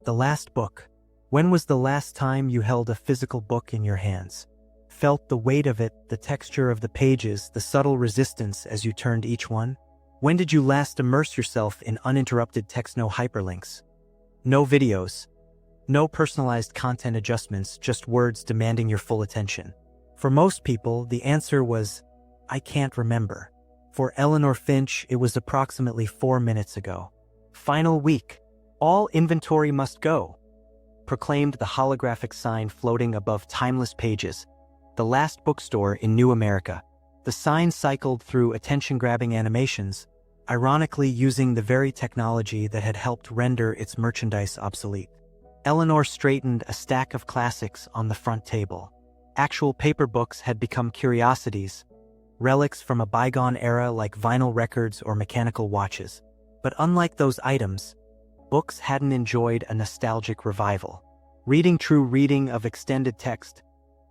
The last book. When was the last time you held a physical book in your hands? Felt the weight of it, the texture of the pages, the subtle resistance as you turned each one? When did you last immerse yourself in uninterrupted text? No hyperlinks. No videos. No personalized content adjustments, just words demanding your full attention. For most people, the answer was, I can't remember. For Eleanor Finch, it was approximately 4 minutes ago. Final week. All inventory must go, proclaimed the holographic sign floating above timeless pages. The last bookstore in New America. The sign cycled through attention-grabbing animations, ironically using the very technology that had helped render its merchandise obsolete. Eleanor straightened a stack of classics on the front table. Actual paper books had become curiosities, relics from a bygone era like vinyl records or mechanical watches. But unlike those items, books hadn't enjoyed a nostalgic revival. True reading of extended text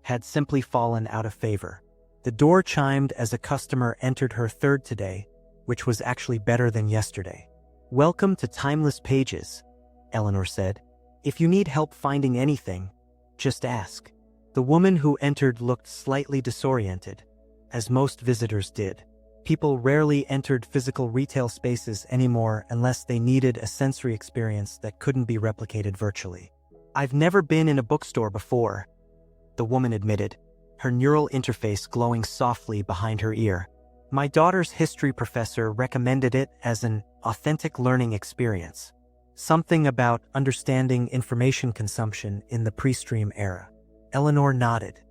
had simply fallen out of favor. The door chimed as a customer entered her third today, which was actually better than yesterday. Welcome to Timeless Pages, Eleanor said. If you need help finding anything, just ask. The woman who entered looked slightly disoriented, as most visitors did. People rarely entered physical retail spaces anymore unless they needed a sensory experience that couldn't be replicated virtually. I've never been in a bookstore before, the woman admitted, her neural interface glowing softly behind her ear. My daughter's history professor recommended it as an authentic learning experience. Something about understanding information consumption in the pre-stream era. Eleanor nodded.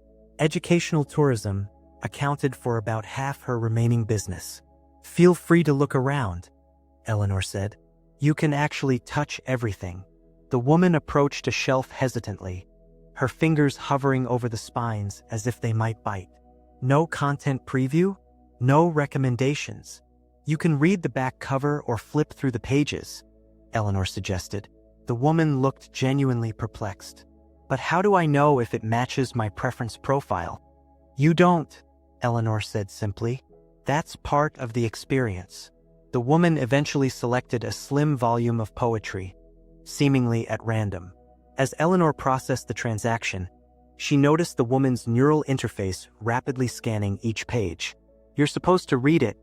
Educational tourism accounted for about half her remaining business. Feel free to look around, Eleanor said. You can actually touch everything. The woman approached a shelf hesitantly, her fingers hovering over the spines as if they might bite. No content preview? No recommendations. You can read the back cover or flip through the pages, Eleanor suggested. The woman looked genuinely perplexed. But how do I know if it matches my preference profile? You don't, Eleanor said simply. That's part of the experience. The woman eventually selected a slim volume of poetry, seemingly at random. As Eleanor processed the transaction, she noticed the woman's neural interface rapidly scanning each page. You're supposed to read it,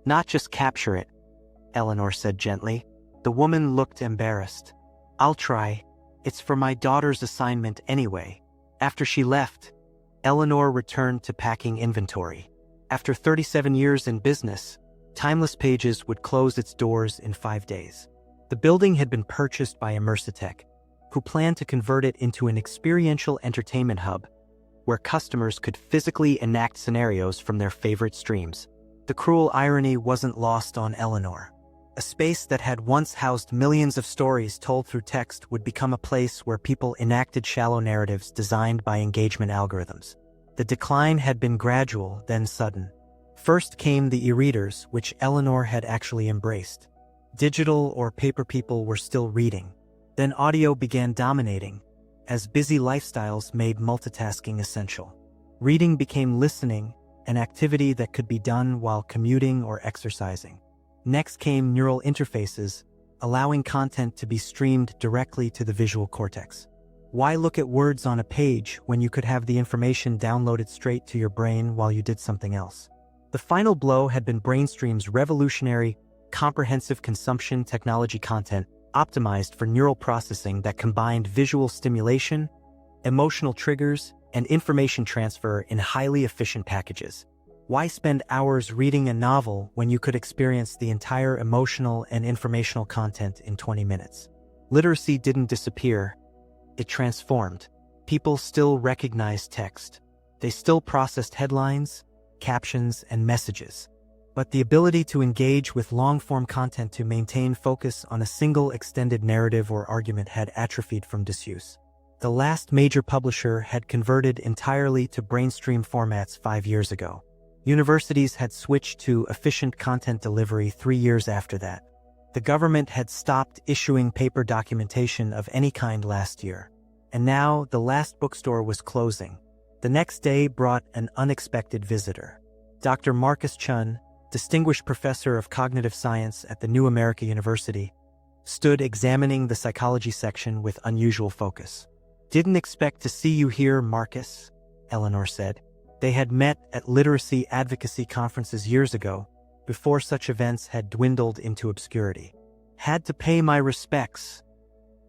not just capture it, Eleanor said gently. The woman looked embarrassed. I'll try. It's for my daughter's assignment anyway. After she left, Eleanor returned to packing inventory. After 37 years in business, Timeless Pages would close its doors in 5 days. The building had been purchased by Immersitech, who planned to convert it into an experiential entertainment hub where customers could physically enact scenarios from their favorite streams. The cruel irony wasn't lost on Eleanor. A space that had once housed millions of stories told through text would become a place where people enacted shallow narratives designed by engagement algorithms. The decline had been gradual, then sudden. First came the e-readers, which Eleanor had actually embraced. Digital or paper people were still reading. Then audio began dominating, as busy lifestyles made multitasking essential. Reading became listening, an activity that could be done while commuting or exercising. Next came neural interfaces, allowing content to be streamed directly to the visual cortex. Why look at words on a page when you could have the information downloaded straight to your brain while you did something else? The final blow had been Brainstream's revolutionary, comprehensive consumption technology content optimized for neural processing that combined visual stimulation, emotional triggers, and information transfer in highly efficient packages. Why spend hours reading a novel when you could experience the entire emotional and informational content in 20 minutes? Literacy didn't disappear, it transformed. People still recognized text. They still processed headlines, captions, and messages. But the ability to engage with long-form content to maintain focus on a single extended narrative or argument had atrophied from disuse. The last major publisher had converted entirely to Brainstream formats 5 years ago. Universities had switched to efficient content delivery 3 years after that. The government had stopped issuing paper documentation of any kind last year. And now the last bookstore was closing. The next day brought an unexpected visitor. Dr. Marcus Chun, distinguished professor of cognitive science at the New America University, stood examining the psychology section with unusual focus. "Didn't expect to see you here, Marcus," Eleanor said. They had met at literacy advocacy conferences years ago, before such events had dwindled into obscurity. "Had to pay my respects,"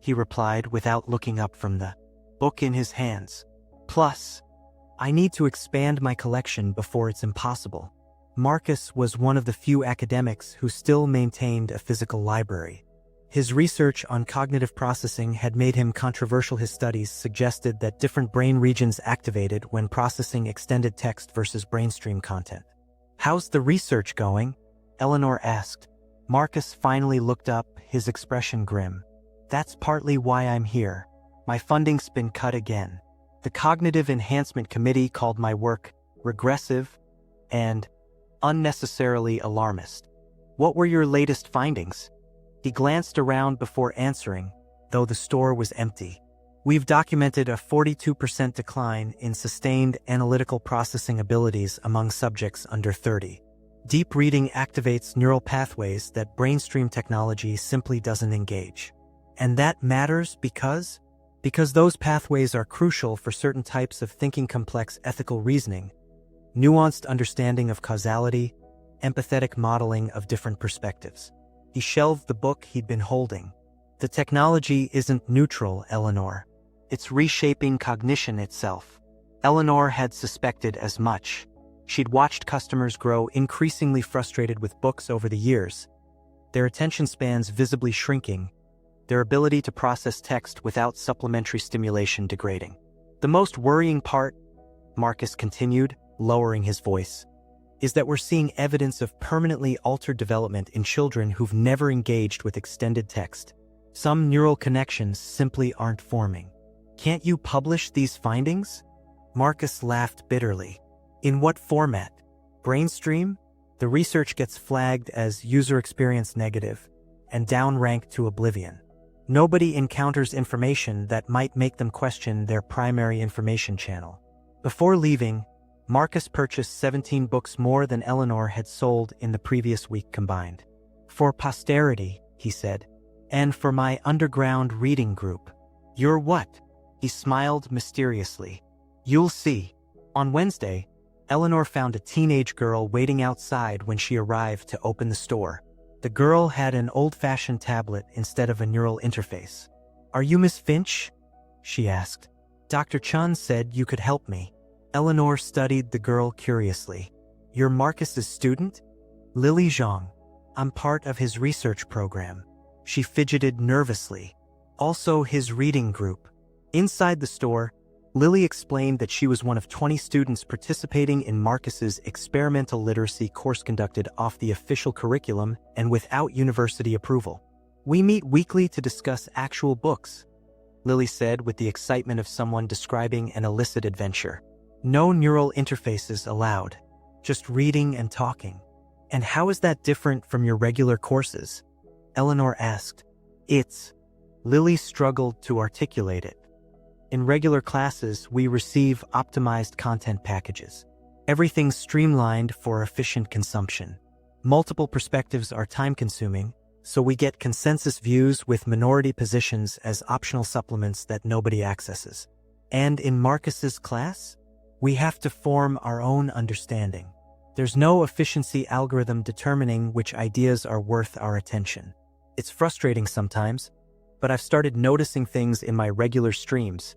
he replied without looking up from the book in his hands. "Plus, I need to expand my collection before it's impossible." Marcus was one of the few academics who still maintained a physical library. His research on cognitive processing had made him controversial. His studies suggested that different brain regions activated when processing extended text versus brainstream content. "How's the research going?" Eleanor asked. Marcus finally looked up, his expression grim. "That's partly why I'm here. My funding's been cut again. The Cognitive Enhancement Committee called my work regressive and unnecessarily alarmist." "What were your latest findings?" He glanced around before answering, though the store was empty. "We've documented a 42% decline in sustained analytical processing abilities among subjects under 30. Deep reading activates neural pathways that brainstream technology simply doesn't engage. And that matters because those pathways are crucial for certain types of thinking, complex ethical reasoning, nuanced understanding of causality, empathetic modeling of different perspectives." He shelved the book he'd been holding. "The technology isn't neutral, Eleanor. It's reshaping cognition itself." Eleanor had suspected as much. She'd watched customers grow increasingly frustrated with books over the years, their attention spans visibly shrinking, their ability to process text without supplementary stimulation degrading. "The most worrying part," Marcus continued, lowering his voice, "is that we're seeing evidence of permanently altered development in children who've never engaged with extended text. Some neural connections simply aren't forming." "Can't you publish these findings?" Marcus laughed bitterly. "In what format? Brainstream? The research gets flagged as user experience negative and downranked to oblivion. Nobody encounters information that might make them question their primary information channel." Before leaving, Marcus purchased 17 books, more than Eleanor had sold in the previous week combined. "For posterity," he said, "and for my underground reading group." "Your what?" He smiled mysteriously. "You'll see." On Wednesday, Eleanor found a teenage girl waiting outside when she arrived to open the store. The girl had an old-fashioned tablet instead of a neural interface. "Are you Miss Finch?" she asked. "Dr. Chun said you could help me." Eleanor studied the girl curiously. "You're Marcus's student?" "Lily Zhang. I'm part of his research program." She fidgeted nervously. "Also his reading group." Inside the store, Lily explained that she was one of 20 students participating in Marcus's experimental literacy course conducted off the official curriculum and without university approval. "We meet weekly to discuss actual books," Lily said with the excitement of someone describing an illicit adventure. "No neural interfaces allowed. Just reading and talking." "And how is that different from your regular courses?" Eleanor asked. Lily struggled to articulate it. "In regular classes, we receive optimized content packages. Everything's streamlined for efficient consumption. Multiple perspectives are time-consuming, so we get consensus views with minority positions as optional supplements that nobody accesses. And in Marcus's class, we have to form our own understanding. There's no efficiency algorithm determining which ideas are worth our attention. It's frustrating sometimes, but I've started noticing things in my regular streams.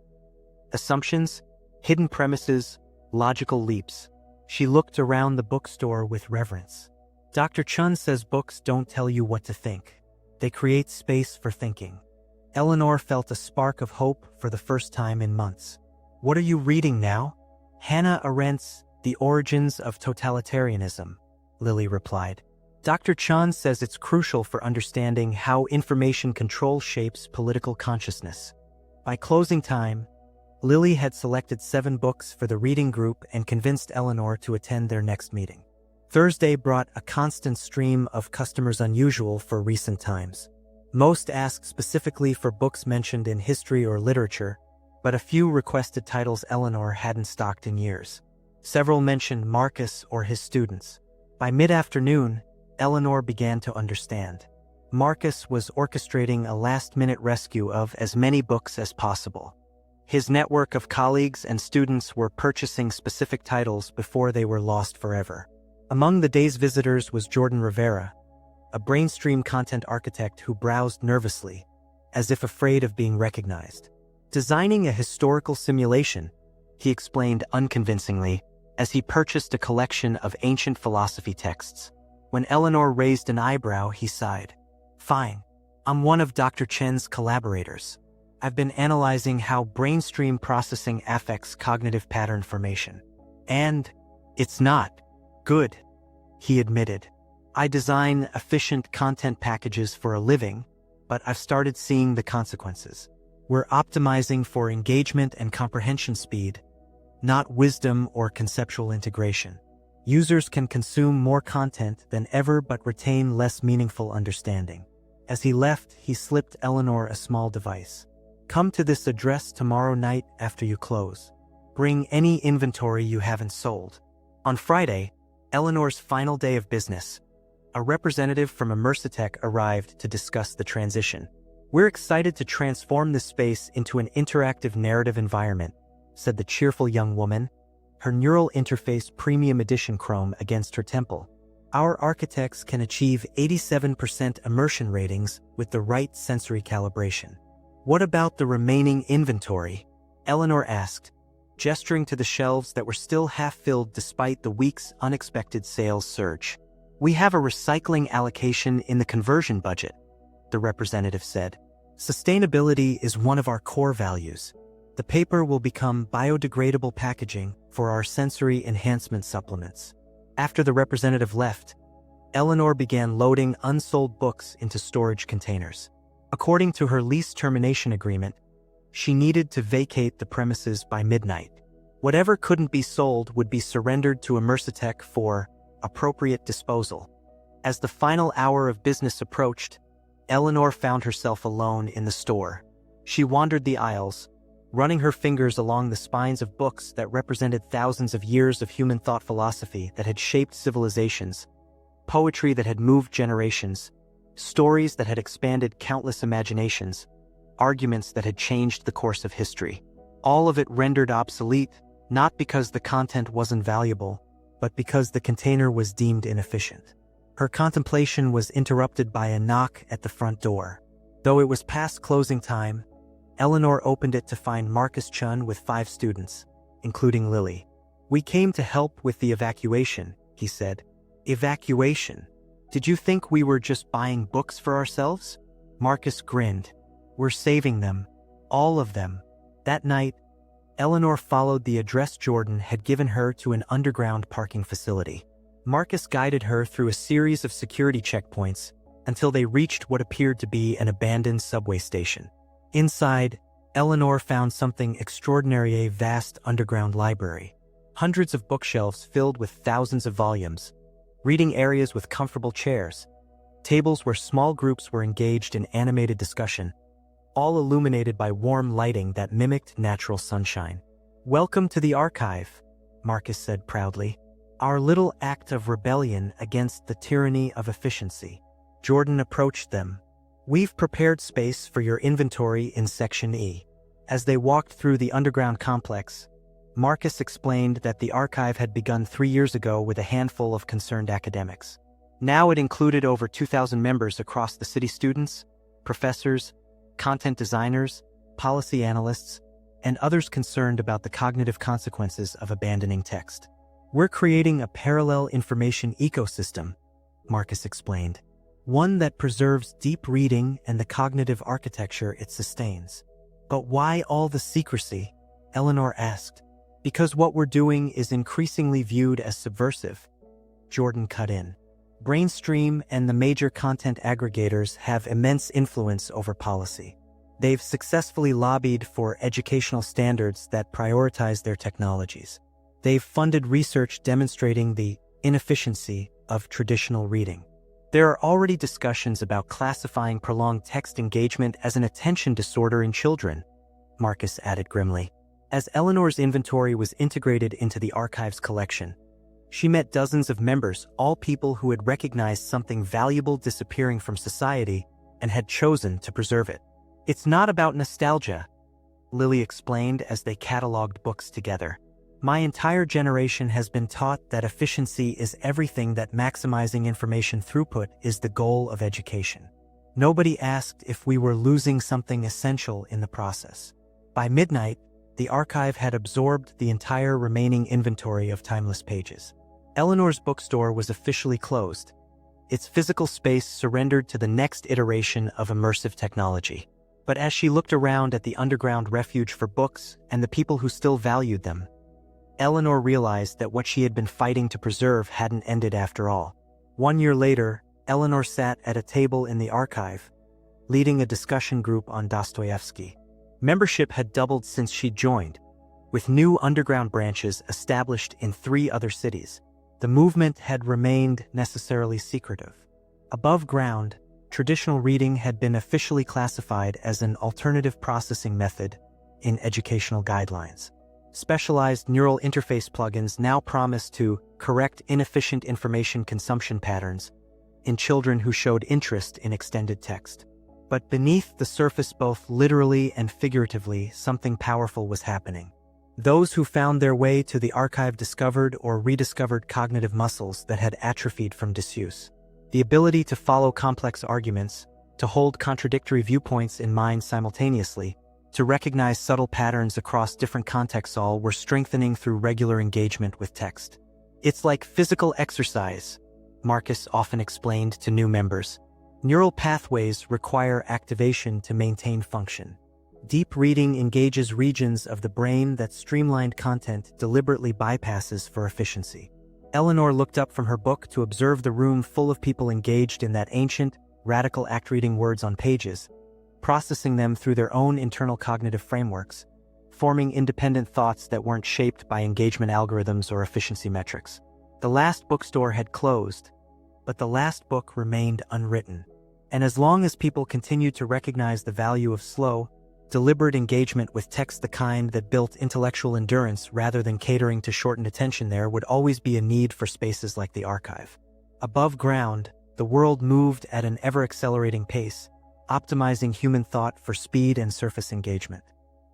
Assumptions, hidden premises, logical leaps." She looked around the bookstore with reverence. "Dr. Chun says books don't tell you what to think. They create space for thinking." Eleanor felt a spark of hope for the first time in months. "What are you reading now?" "Hannah Arendt's The Origins of Totalitarianism," Lily replied. "Dr. Chun says it's crucial for understanding how information control shapes political consciousness." By closing time, Lily had selected 7 books for the reading group and convinced Eleanor to attend their next meeting. Thursday brought a constant stream of customers, unusual for recent times. Most asked specifically for books mentioned in history or literature, but a few requested titles Eleanor hadn't stocked in years. Several mentioned Marcus or his students. By mid-afternoon, Eleanor began to understand. Marcus was orchestrating a last-minute rescue of as many books as possible. His network of colleagues and students were purchasing specific titles before they were lost forever. Among the day's visitors was Jordan Rivera, a Brainstream content architect who browsed nervously, as if afraid of being recognized. Designing a historical simulation, he explained unconvincingly, as he purchased a collection of ancient philosophy texts. When Eleanor raised an eyebrow, he sighed. "Fine. I'm one of Dr. Chen's collaborators. I've been analyzing how Brainstream processing affects cognitive pattern formation. And it's not good," he admitted. "I design efficient content packages for a living, but I've started seeing the consequences. We're optimizing for engagement and comprehension speed, not wisdom or conceptual integration. Users can consume more content than ever but retain less meaningful understanding." As he left, he slipped Eleanor a small device. "Come to this address tomorrow night after you close. Bring any inventory you haven't sold." On Friday, Eleanor's final day of business, a representative from Immersitech arrived to discuss the transition. "We're excited to transform this space into an interactive narrative environment," said the cheerful young woman, her neural interface premium edition chrome against her temple. "Our architects can achieve 87% immersion ratings with the right sensory calibration." "What about the remaining inventory?" Eleanor asked, gesturing to the shelves that were still half-filled despite the week's unexpected sales surge. "We have a recycling allocation in the conversion budget," the representative said. "Sustainability is one of our core values. The paper will become biodegradable packaging for our sensory enhancement supplements." After the representative left, Eleanor began loading unsold books into storage containers. According to her lease termination agreement, she needed to vacate the premises by midnight. Whatever couldn't be sold would be surrendered to Immersitech for appropriate disposal. As the final hour of business approached, Eleanor found herself alone in the store. She wandered the aisles, running her fingers along the spines of books that represented thousands of years of human thought philosophy that had shaped civilizations, poetry that had moved generations, stories that had expanded countless imaginations, arguments that had changed the course of history. All of it rendered obsolete, not because the content wasn't valuable, but because the container was deemed inefficient. Her contemplation was interrupted by a knock at the front door. Though it was past closing time, Eleanor opened it to find Marcus Chun with 5 students, including Lily. "We came to help with the evacuation," he said. "Evacuation? Did you think we were just buying books for ourselves?" Marcus grinned. "We're saving them. All of them." That night, Eleanor followed the address Jordan had given her to an underground parking facility. Marcus guided her through a series of security checkpoints until they reached what appeared to be an abandoned subway station. Inside, Eleanor found something extraordinary: a vast underground library. Hundreds of bookshelves filled with thousands of volumes, reading areas with comfortable chairs, tables where small groups were engaged in animated discussion, all illuminated by warm lighting that mimicked natural sunshine. "Welcome to the archive," Marcus said proudly. "Our little act of rebellion against the tyranny of efficiency." Jordan approached them. "We've prepared space for your inventory in Section E." As they walked through the underground complex, Marcus explained that the archive had begun 3 years ago with a handful of concerned academics. Now it included over 2,000 members across the city: students, professors, content designers, policy analysts, and others concerned about the cognitive consequences of abandoning text. "We're creating a parallel information ecosystem," Marcus explained. "One that preserves deep reading and the cognitive architecture it sustains." "But why all the secrecy?" Eleanor asked. "Because what we're doing is increasingly viewed as subversive," Jordan cut in. "Brainstream and the major content aggregators have immense influence over policy. They've successfully lobbied for educational standards that prioritize their technologies. They've funded research demonstrating the inefficiency of traditional reading. There are already discussions about classifying prolonged text engagement as an attention disorder in children," Marcus added grimly. As Eleanor's inventory was integrated into the archive's collection, She met dozens of members, all people who had recognized something valuable disappearing from society and had chosen to preserve it. "It's not about nostalgia," Lily explained as they cataloged books together. "My entire generation has been taught that efficiency is everything, that maximizing information throughput is the goal of education. Nobody asked if we were losing something essential in the process." By midnight, the archive had absorbed the entire remaining inventory of timeless pages. Eleanor's bookstore was officially closed. Its physical space surrendered to the next iteration of immersive technology. But as she looked around at the underground refuge for books and the people who still valued them, Eleanor realized that what she had been fighting to preserve hadn't ended after all. 1 year later, Eleanor sat at a table in the archive, leading a discussion group on Dostoevsky. Membership had doubled since she joined, with new underground branches established in 3 other cities. The movement had remained necessarily secretive. Above ground, traditional reading had been officially classified as an alternative processing method in educational guidelines. Specialized neural interface plugins now promise to correct inefficient information consumption patterns in children who showed interest in extended text. But beneath the surface, both literally and figuratively, something powerful was happening. Those who found their way to the archive discovered or rediscovered cognitive muscles that had atrophied from disuse. The ability to follow complex arguments, to hold contradictory viewpoints in mind simultaneously, to recognize subtle patterns across different contexts, all were strengthening through regular engagement with text. "It's like physical exercise," Marcus often explained to new members. "Neural pathways require activation to maintain function. Deep reading engages regions of the brain that streamlined content deliberately bypasses for efficiency." Eleanor looked up from her book to observe the room full of people engaged in that ancient, radical act, reading words on pages, processing them through their own internal cognitive frameworks, forming independent thoughts that weren't shaped by engagement algorithms or efficiency metrics. The last bookstore had closed, but the last book remained unwritten. And as long as people continued to recognize the value of slow, deliberate engagement with text, the kind that built intellectual endurance rather than catering to shortened attention, there would always be a need for spaces like the archive. Above ground, the world moved at an ever-accelerating pace, optimizing human thought for speed and surface engagement.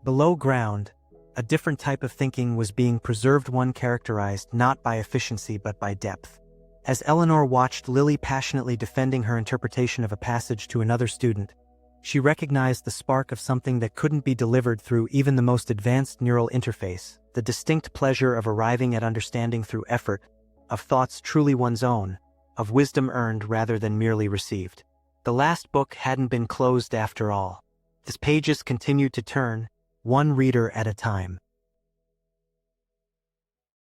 Below ground, a different type of thinking was being preserved, one characterized not by efficiency but by depth. As Eleanor watched Lily passionately defending her interpretation of a passage to another student, she recognized the spark of something that couldn't be delivered through even the most advanced neural interface, the distinct pleasure of arriving at understanding through effort, of thoughts truly one's own, of wisdom earned rather than merely received. The last book hadn't been closed after all. The pages continued to turn, one reader at a time.